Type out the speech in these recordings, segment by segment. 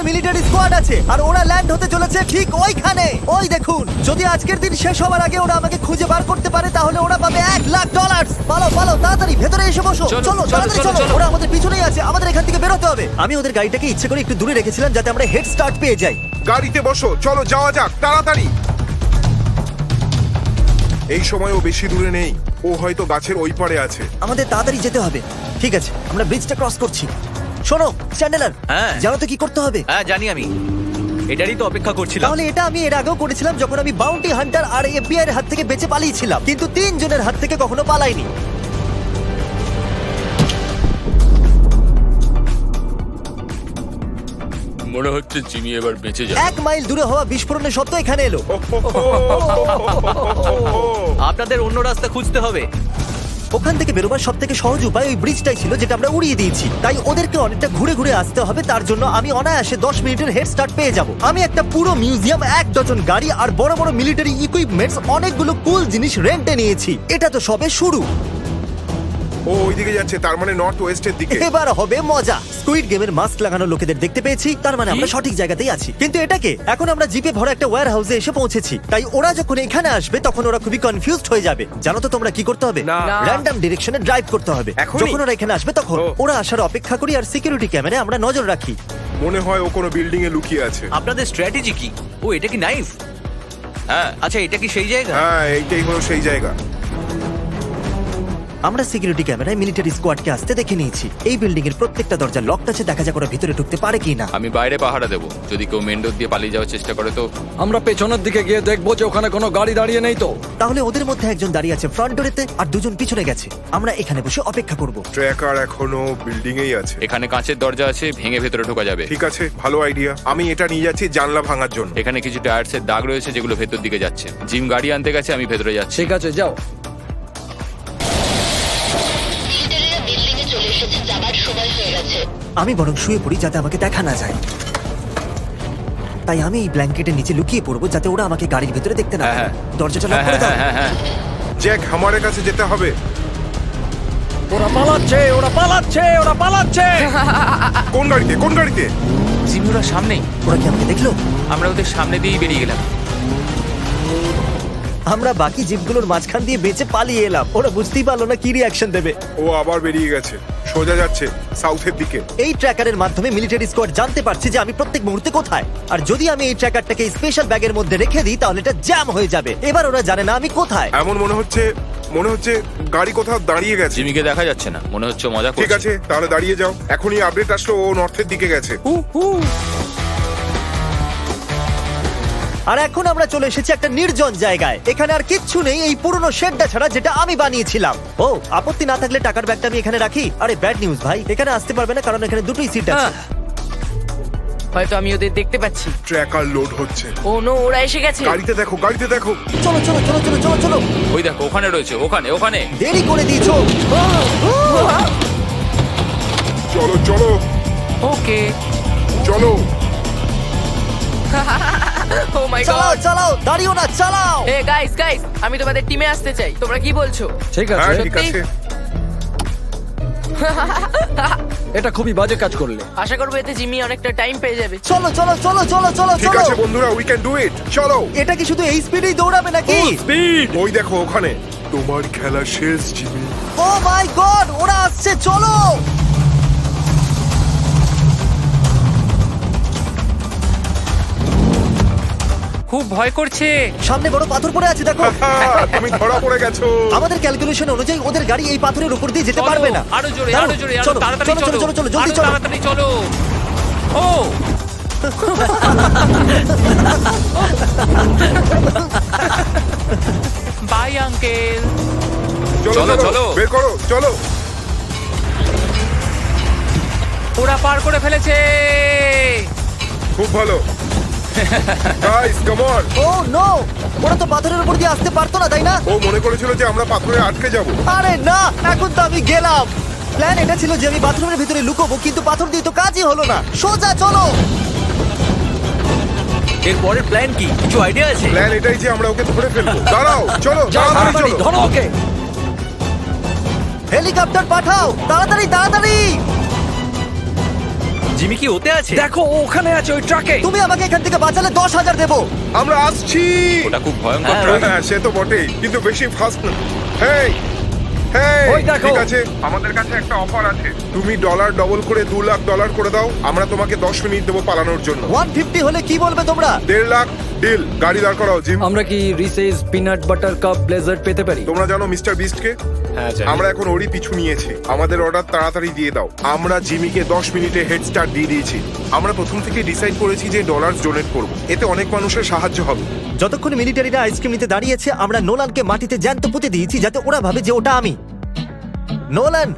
Military squad আছে আর ওরা land হতে চলেছে ঠিক ওইখানে। ওই দেখুন, যদি আজকের দিন শেষ হওয়ার আগে ওরা আমাকে খুঁজে বার করতে পারে তাহলে ওরা পাবে $1,00,000। পালো পালো, তাড়াতাড়ি ভেতরে এসে বসো। চলো, চলো চলো, তাড়াতাড়ি চলো, চলো, চলো। ওরা আমাদের পিছনেই আছে, আমাদের এখান থেকে বেরোতে হবে। আমি ওদের গাড়িটাকে ইচ্ছে করে একটু দূরে রেখেছিলাম যাতে আমরা হেড স্টার্ট পেয়ে যাই। গাড়িতে বসো, চলো যাওয়া যাক তাড়াতাড়ি। এই সময় ও বেশি দূরে নেই, ও হয়তো গাছের ওই পারে আছে। আমাদের তাড়াতাড়ি যেতে হবে। ঠিক আছে, আমরা ব্রিজটা ক্রস করছি। শোনো চ্যান্ডেলার, হ্যাঁ। জানো তো কি করতে হবে? হ্যাঁ জানি আমি, এটারই তো অপেক্ষা করছিলাম। তাহলে এটা আমি এর আগেও করেছিলাম যখন আমি বাউন্টি হান্টার আর FBI এর হাত থেকে বেঁচে পালিয়েছিলাম, কিন্তু 3 জনের হাত থেকে কখনো পালাইনি। মনে হচ্ছে জিমি এবার বেঁচে যাবে। 1 মাইল দূরে হওয়া বিস্ফোরণের শব্দ এখানে এলো। আপনাদের অন্য রাস্তা খুঁজতে হবে। ওখান থেকে বেরোবার সব থেকে সহজ উপায় ওই ব্রিজটাই ছিল যেটা আমরা উড়িয়ে দিয়েছি। তাই ওদেরকে অনেকটা ঘুরে ঘুরে আসতে হবে, তার জন্য আমি অনায়াসে 10 মিনিটের হেড স্টার্ট পেয়ে যাব। আমি একটা পুরো মিউজিয়াম, 1 ডজন গাড়ি আর বড় বড় মিলিটারি ইকুইপমেন্টস, অনেকগুলো কুল জিনিস রেন্টে নিয়েছি। এটা তো সবে শুরু। ও ওইদিকে যাচ্ছে, তার মানে নর্থ ওয়েস্টের দিকে। এবার হবে মজা। স্কুইড গেমের মাস্ক লাগানো লোকেদের দেখতে পেয়েছি, তার মানে আমরা সঠিক জায়গাতেই আছি। কিন্তু এটাকে এখন আমরা জিপে ভরা একটা ওয়্যার হাউসে এসে পৌঁছেছি। তাই ওরা যখন এখানে আসবে তখন ওরা খুবই কনফিউজড হয়ে যাবে। জানো তো তোমরা কি করতে হবে? না। র্যান্ডম ডিরেকশনে ড্রাইভ করতে হবে। এখনই? যখন ওরা এখানে আসবে তখন ও। ওরা আসার অপেক্ষা করি আর সিকিউরিটি ক্যামেরায় আমরা নজর রাখি। মনে হয় ও কোনো বিল্ডিং এ লুকিয়ে আছে। আপনাদের স্ট্র্যাটেজি কি? ও এটা কি নাইফ? হ্যাঁ, আচ্ছা এটা কি সেই জায়গা? হ্যাঁ, এইটাই হলো সেই জায়গা। আমরা সিকিউরিটি ক্যামেরায় মিলিটারি স্কোয়াডকে আসতে দেখে নিয়েছি। এই বিল্ডিং এর প্রত্যেকটা দরজা লক আছে, দেখা যাক ওরা ভিতরে ঢুকতে পারে কিনা। আমি বাইরে পাহারা দেবো। যদি কেউ মেন ডোর দিয়ে পালিয়ে যাওয়ার চেষ্টা করে তো। আমরা পেছনের দিকে গিয়ে দেখবো যে ওখানে কোনো গাড়ি দাঁড়িয়ে নেই তো। তাহলে ওদের মধ্যে একজন দাঁড়িয়ে আছে ফ্রন্ট ডোরেতে আর 2 জন পিছনে গেছে। আমরা এখানে বসে অপেক্ষা করব। ট্র্যাকার এখনো বিল্ডিং এই আছে। এখানে কাঁচের দরজা আছে, ভেঙে ভেতরে ঢোকা যাবে। ঠিক আছে, ভালো আইডিয়া। আমি এটা নিয়ে যাচ্ছি জানলা ভাঙার জন্য। এখানে কিছু টায়ার্সের দাগ রয়েছে যেগুলো ভেতর দিকে যাচ্ছে। জিম গাড়ি আনতে গেছে, আমি ভেতরে যাচ্ছি। ঠিক আছে, যাও। মিলিটারিরা বিল্ডিং এ চলে এসেছে, যাবার সময় হয়ে গেছে। আমি বরং শুয়ে পড়ি যাতে আমাকে দেখা না যায়। তাই আমি এই ব্ল্যাঙ্কেটের নিচে লুকিয়ে পড়বো যাতে ওরা আমাকে গাড়ির ভিতরে দেখতে না হ্যাঁ, পায়। হ্যাঁ। দরজাটা লক হ্যাঁ করে দাও। হ্যাঁ হ্যাঁ হ্যাঁ। জ্যাক, হামারের কাছে যেতে হবে। ওরা পালাচ্ছে, ওরা পালাচ্ছে, ওরা পালাচ্ছে। কোন গাড়িতে, কোন গাড়িতে? জিমি ওরা সামনেই। ওরা কি আমাকে দেখলো? আমরা ওদের সামনে দিয়েই বেরিয়ে গেলাম। আমরা বাকি জিপগুলোর মাঝখান দিয়ে বেঁচে পালিয়ে এলাম। ওরা বুঝতেই পারলো না কি রিয়াকশন দেবে। ও আবার বেরিয়ে গেছে, সোজা যাচ্ছে সাউথের দিকে। এই ট্র্যাকারের মাধ্যমে মিলিটারি স্কোয়াড জানতে পারছে যে আমি প্রত্যেক মুহূর্তে কোথায়। আর যদি আমি এই ট্র্যাকারটাকে স্পেশাল ব্যাগের মধ্যে রেখে দিই তাহলে এটা জ্যাম হয়ে যাবে। এবার ওরা জানে না আমি কোথায়। এমন মনে হচ্ছে গাড়ি কোথাও দাঁড়িয়ে গেছে। জিমিকে দেখা যাচ্ছে না, মনে হচ্ছে মজা ঠিক করছে। আছে, তাহলে দাঁড়িয়ে যাও। এখনই আপডেট আসলো ও নর্থের দিকে গেছে। আর এখন আমরা চলে এসেছি একটা নির্জন জায়গায়। এখানে আর কিচ্ছু নেই এই পুরনো শেডটা ছাড়া যেটা আমি বানিয়েছিলাম। ও, আপত্তি না থাকলে টাকার ব্যাগটা আমি এখানে রাখি। আরে ব্যাড নিউজ ভাই, এখানে আসতে পারবে না কারণ এখানে দুটোই সিট আছে। হয়তো আমি ওদের দেখতে পাচ্ছি। ট্র্যাকার লোড হচ্ছে। ও নো, ওরা এসে গেছে। গাড়িতে দেখো, গাড়িতে দেখো। চলো চলো চলো চলো চলো চলো। ওই দেখো, ওখানে রয়েছে, ওখানে ওখানে। দেরি করে দিয়েছো। চলো চলো ওকে। চলো। ও মাই চালাও গড। চালাও, দাঁড়িও না, চালাও। এ গাইস গাইস, আমি তোমাদের টিমে আসতে চাই। তোমরা কি বলছো? ঠিক হ্যাঁ আছে, ঠিক আছে। এটা খুবই বাজে কাজ করলে। আশা করবো এতে জিমি অনেকটা টাইম পেয়ে যাবে। চলো চলো চলো চলো চলো ঠিক চলো। আছে বন্ধুরা, উই ক্যান ডু ইট। চলো। এটা কি শুধু এই স্পিডেই দৌড়াবে নাকি? স্পিড। ওই দেখো ওখানে। তোমার খেলা শেষ জিমি। ও মাই গড, ওরা আসছে, চলো। খুব ভয় করছে। সামনে বড় পাথর পড়ে আছে, দেখো। তুমি ধরা পড়ে গেছো। আমাদের ক্যালকুলেশন অনুযায়ী ওদের গাড়ি এই পাথরের উপর দিয়ে যেতে পারবে না। আরো জোরে, দাঁড়াও, আরো জোরে, আরো চলো, তাড়াতাড়ি চলো, চলো, চলো, চলো, জলদি আরো চলো। তাড়াতাড়ি চলো। ও বাই আঙ্কেল। চলো চলো, চলো চলো। বের করো, চলো। ওরা পার করে ফেলেছে। খুব ভালো। Guys come on. Oh no, ওরা তো পাথরের উপর দিয়ে আসতে পারতো না, তাই না? ও মনে করেছিল যে আমরা পাথরে আটকে যাব। আরে না, এখন তো আমি গেলাম। প্ল্যান এটা ছিল যে আমি বাথরুমের ভিতরে লুকোবো, কিন্তু পাথর দিয়ে তো কাজই হলো না। সোজা চলো। এর পরের প্ল্যান কি? কিছু আইডিয়া আছে? প্ল্যান এটাই যে আমরা ওকে ধরে ফেলবো। দাঁড়াও, চলো যাও, তাড়াতাড়ি তাড়াতাড়ি চলো। ধরো ওকে। হেলিকপ্টার পাঠাও, তাড়াতাড়ি তাড়াতাড়ি। জিমি কি ওতে আছে? দেখো ও ওখানে আছে ওই ট্রাকে। তুমি আমাকে এখান থেকে বাঁচালে 10,000 দেবো। আমরা আসছি। ওটা খুব ভয়ঙ্কর হ্যাঁ, ট্রাক। হ্যাঁ সে তো বটেই, কিন্তু বেশি ফাস্ট না। হেই হেই, ওই দেখো। ঠিক আছে, আমাদের কাছে একটা অফার আছে। তুমি ডলার ডবল করে $2,00,000 করে দাও, আমরা তোমাকে 10 মিনিট দেবো পালানোর জন্য। 150 হলে কি বলবে তোমরা? 1.5 লাখ ডিল। গাড়ি দাঁড় করাও জিম। আমরা কি Reese's peanut butter cup blizzard পেতে পারি? তোমরা জানো মিস্টার বিস্টকে? হ্যাঁ জানি। আমরা এখন ওরই পিছু নিয়েছি। আমাদের অর্ডার তাড়াতাড়ি দিয়ে দাও। আমরা জিমিকে 10 মিনিটে হেড স্টার্ট দিয়ে দিয়েছি। আমরা প্রথম থেকে ডিসাইড করেছি যে ডলার ডোনেট করব, এতে অনেক মানুষের সাহায্য হবে। যতক্ষণ মিলিটারিরা আইসক্রিম নিতে দাঁড়িয়েছে আমরা নোলানকে মাটিতে জ্যান্ত পুঁতে দিয়েছি যাতে ওরা ভাবে যে ওটা আমি। নোলান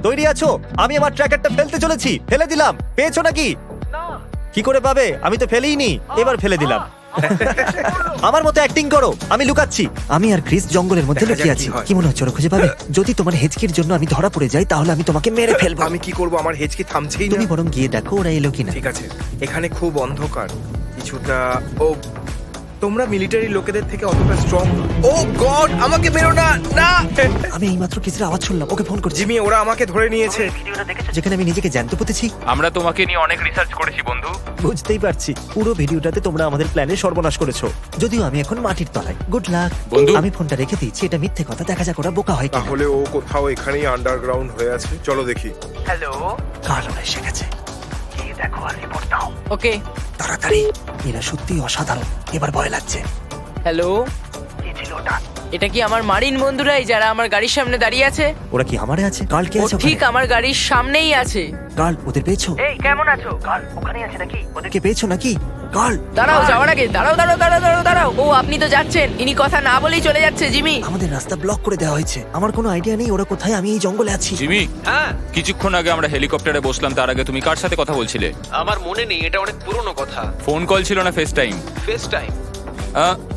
তৈরি আছো? আমি আমার ট্র্যাকারটা ফেলতে চলেছি। ফেলে দিলাম। পেয়েছো নাকি? কি করে পাবে? আমি তো ফেলেইনি। এবার ফেলে দিলাম। আমার মতো অ্যাক্টিং করো। আমি লুকাচ্ছি। আমি আর ক্রিস জঙ্গলের মধ্যে লুকিয়ে আছি। কি মনে হচ্ছে ওরা খুঁজে পাবে? যদি তোমার হেঁচকির জন্য আমি ধরা পড়ে যাই তাহলে আমি তোমাকে মেরে ফেলবো। আমি কি করব? আমার হেঁচকি থামছেই না। তুমি বরং গিয়ে দেখো ওরা এলো কিনা। ঠিক আছে, এখানে খুব অন্ধকার কিছুটা। ও, তোমরা মিলিটারি লোকেদের থেকে অতটা স্ট্রং। ও গড, আমাকে মেরো না, না। আমি এইমাত্র কিসের আওয়াজ শুনলাম। ওকে ফোন করছি। জিমি, ওরা আমাকে ধরে নিয়েছে। যেখানে আমি নিজেকে জ্যান্ত পুঁতেছি। আমরা তোমাকে নিয়ে অনেক রিসার্চ করেছি বন্ধু। বুঝতেই পারছি। পুরো ভিডিওটাতে তোমরা আমাদের প্ল্যানে সর্বনাশ করেছো। যদিও আমি এখন মাটির তলায়। গুড লাক বন্ধু। আমি ফোনটা রেখে দিয়েছি। এটা মিথ্যে কথা। দেখা যাক ওরা বোকা হয় কিনা। তাহলে ও কোথাও এখানেই আন্ডারগ্রাউন্ড হয়ে আছে। চলো দেখি। কাল ওরা এসে গেছে। গিয়ে দেখো আর রিপোর্ট দাও। ওকে। তাড়াতাড়ি। এরা সত্যি অসাধারণ। এবার ভয় লাগছে। হ্যালো, কি ছিল ওটা? এটা কি আমার মারিন বন্ধুরাই যারা আমার গাড়ির সামনে দাঁড়িয়ে আছে? ওরা কি আমারে আছে? কাল কে ও আছে? ঠিক আমার গাড়ির সামনেই আছে। কাল ওদের পেয়েছো? এই কেমন আছো? কাল ওখানেই আছে নাকি? ওদেরকে পেয়েছো নাকি? কাল দাঁড়াও, যাওয়ার আগে দাঁড়াও দাঁড়াও দাঁড়াও দাঁড়াও দাঁড়াও। ও আপনি তো যাচ্ছেন, ইনি কথা না বলেই চলে যাচ্ছে। জিমি, আমাদের রাস্তা ব্লক করে দেওয়া হয়েছে। আমার কোনো আইডিয়া নেই ওরা কোথায়। আমি এই জঙ্গলে আছি। জিমি, কিছুক্ষণ আগে আমরা হেলিকপ্টারে বসলাম, তার আগে তুমি কার সাথে কথা বলছিলে? আমার মনে নেই, এটা অনেক পুরনো কথা। ফোন কল ছিল না ফেস টাইম? Face time.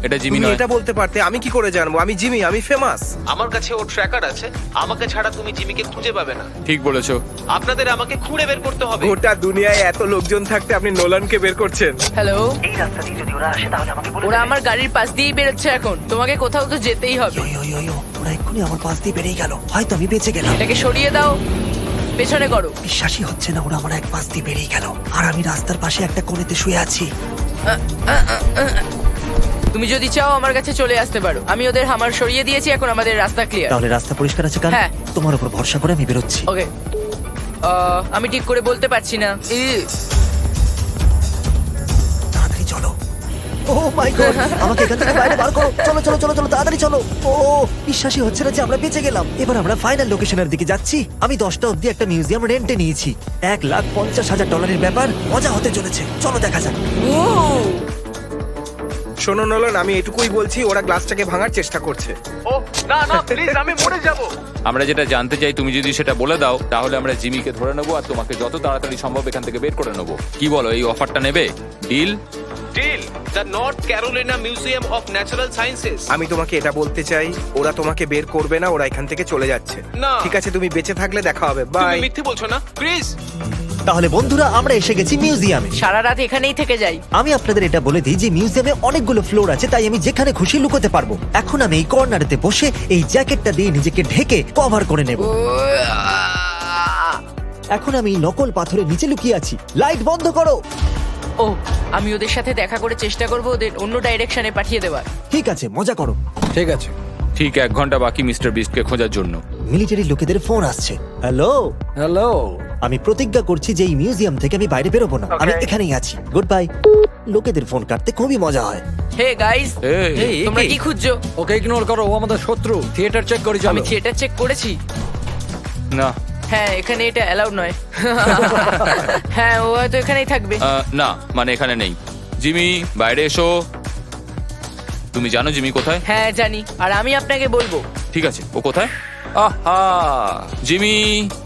এটা জিমি তুমি নয়। এটা বলতে পারতে, আমি কি করে জানবো? আমি জিমি, আমি ফেমাস। আমার কাছে ওর ট্র্যাকার আছে। আমাকে ছাড়া তুমি জিমিকে খুঁজে পাবে না। ঠিক বলেছো। আপনাদের আমাকে খুঁড়ে বের করতে হবে। গোটা দুনিয়ায় এত লোকজন থাকতে আপনি নোলানকে বের করছেন? হ্যালো। এই রাস্তা দিয়ে যদি ওরা আসে তাহলে আমাকে বলে ওরা আমার গাড়ির পাশ দিয়েই বেরোচ্ছে এখন। তোমাকে কোথাও তো যেতেই হবে। ওরা এক্ষুনি আমার পাশ দিয়ে বেরিয়ে গেল। হয়তো আমি বেঁচে গেলাম। এটাকে সরিয়ে দাও, পেছনে করো। বিশ্বাসই হচ্ছে না ওরা আমার এক পাশ দিয়ে বেরিয়ে গেল। আর আমি রাস্তার পাশে একটা কোণেতে শুয়ে আছি। তুমি যদি চাও আমার কাছে চলে আসতে পারো। আমি ওদের হামার সরিয়ে দিয়েছি, এখন আমাদের রাস্তা ক্লিয়ার। তাহলে রাস্তা পরিষ্কার আছে কাল? হ্যাঁ। তোমার উপর ভরসা করে আমি বেরোচ্ছি। ওকে। আমি ঠিক করে বলতে পারছি না। তাড়াতাড়ি চলো। ও মাই গড, আমাকে এখান থেকে বাইরে বার করো। চলো চলো চলো চলো, তাড়াতাড়ি চলো। ও বিশ্বাসই হচ্ছে না যে আমরা বেঁচে গেলাম। এবার আমরা ফাইনাল লোকেশনের দিকে যাচ্ছি। আমি 10টা অবধি একটা মিউজিয়াম রেন্টে নিয়েছি। $1,50,000 ব্যাপার। মজা হতে চলেছে। চলো দেখা যাক। শোনো নোলান, আমি এটুকুই বলছি, ওরা গ্লাসটাকে ভাঙার চেষ্টা করছে। ও না না, প্লিজ, আমি মরে যাব। আমরা যেটা জানতে চাই তুমি যদি সেটা বলে দাও তাহলে আমরা জিমিকে ধরে নেবো আর তোমাকে যত তাড়াতাড়ি সম্ভব এখান থেকে বের করে নেবো। কি বলো, এই অফারটা নেবে? Deal? Deal. The North Carolina Museum of Natural Sciences. আমি তোমাকে এটা বলতে চাই, ওরা তোমাকে বের করবে না, ওরা এখান থেকে চলে যাচ্ছে। না। ঠিক আছে, তুমি বেঁচে থাকলে দেখা হবে। তুমি বাই। মিথ্যে বলছো না, ক্রিস? তাহলে বন্ধুরা আমরা এসে গেছি মিউজিয়ামে। সারা রাত এখানেই থেকে যাই। আমি আপনাদের এটা বলে দিই যে মিউজিয়ামে অনেকগুলো ফ্লোর আছে, তাই আমি যেখানে খুশি লুকোতে পারবো। এখন আমি এই কর্নারেতে বসে এই জ্যাকেটটা দিয়ে নিজেকে ঢেকে কভার করে নেব। এখন আমি নকল পাথরের নিচে লুকিয়ে আছি। লাইট বন্ধ করো। ও, আমি ওদের সাথে দেখা করে চেষ্টা করব ওদের অন্য ডাইরেকশনে পাঠিয়ে দেওয়ার। ঠিক আছে, মজা করো। ঠিক আছে। ঠিক 1 ঘন্টা বাকি মিস্টার বিস্টকে খোঁজার জন্য। মিলিটারি লোকেদের ফোন আসছে। Hello, hello. আমি প্রতিজ্ঞা করছি যে এই মিউজিয়াম থেকে আমি বাইরে বেরোবো না। আমি এখানেই আছি। Good bye. লোকেদের ফোন কাটতে খুবই মজা হয়। হে গাইস, এই, তোমরা কি খুঁজছো? ওকে ইগনোর করো, ও আমাদের শত্রু। থিয়েটার চেক করি চলো। আমি থিয়েটার চেক করেছি। না হ্যাঁ, এখানে এটা অ্যালাউড নয়। হ্যাঁ, ও হয়তো এখানেই থাকবে। না, মানে এখানে নেই। জিমি বাইরে এসো। তুমি জানো জিমি কোথায়? হ্যাঁ জানি, আর আমি আপনাকে বলবো। ঠিক আছে, ও কোথায়? আহা, জিমি।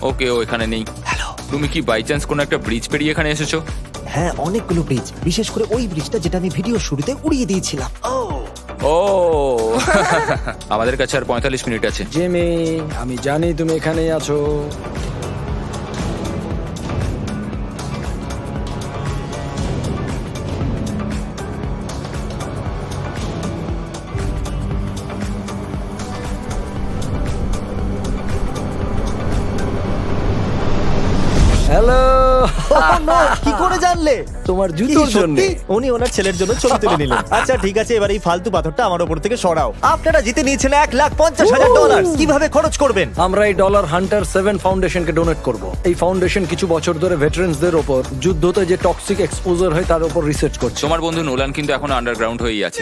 ওকে, ও এখানে নেই। হ্যালো। তুমি কি বাই চান্স কোনো একটা ব্রিজ পেরিয়ে এখানে এসেছো? হ্যাঁ, অনেকগুলো ব্রিজ, বিশেষ করে ওই ব্রিজটা যেটা আমি ভিডিও শুরুতে উড়িয়ে দিয়েছিলাম। ও আমাদের কাছে আর 45 মিনিট আছে। জিমি, আমি জানি তুমি এখানেই আছো। হ্যালো। করে জানলে? তোমার কি জুতোর জন্য। সত্যি? উনি ওনার ছেলের জন্য ছবি তুলে নিলেন। আচ্ছা ঠিক আছে, এবার এই ফালতু পাথরটা আমার উপর থেকে সরাও। আপনারা জিতে নিয়েছেন $1,50,000। কিভাবে খরচ করবেন? আমরা এই ডলার হান্টার 7 ফাউন্ডেশনকে ডোনেট করব। এই ফাউন্ডেশন কিছু বছর ধরে ভেটারেন্সদের ওপর যুদ্ধতে যে টক্সিক এক্সপোজার হয় তার উপর রিসার্চ করছে। তোমার বন্ধু নোলান কিন্তু এখন আন্ডারগ্রাউন্ড হয়েই আছে।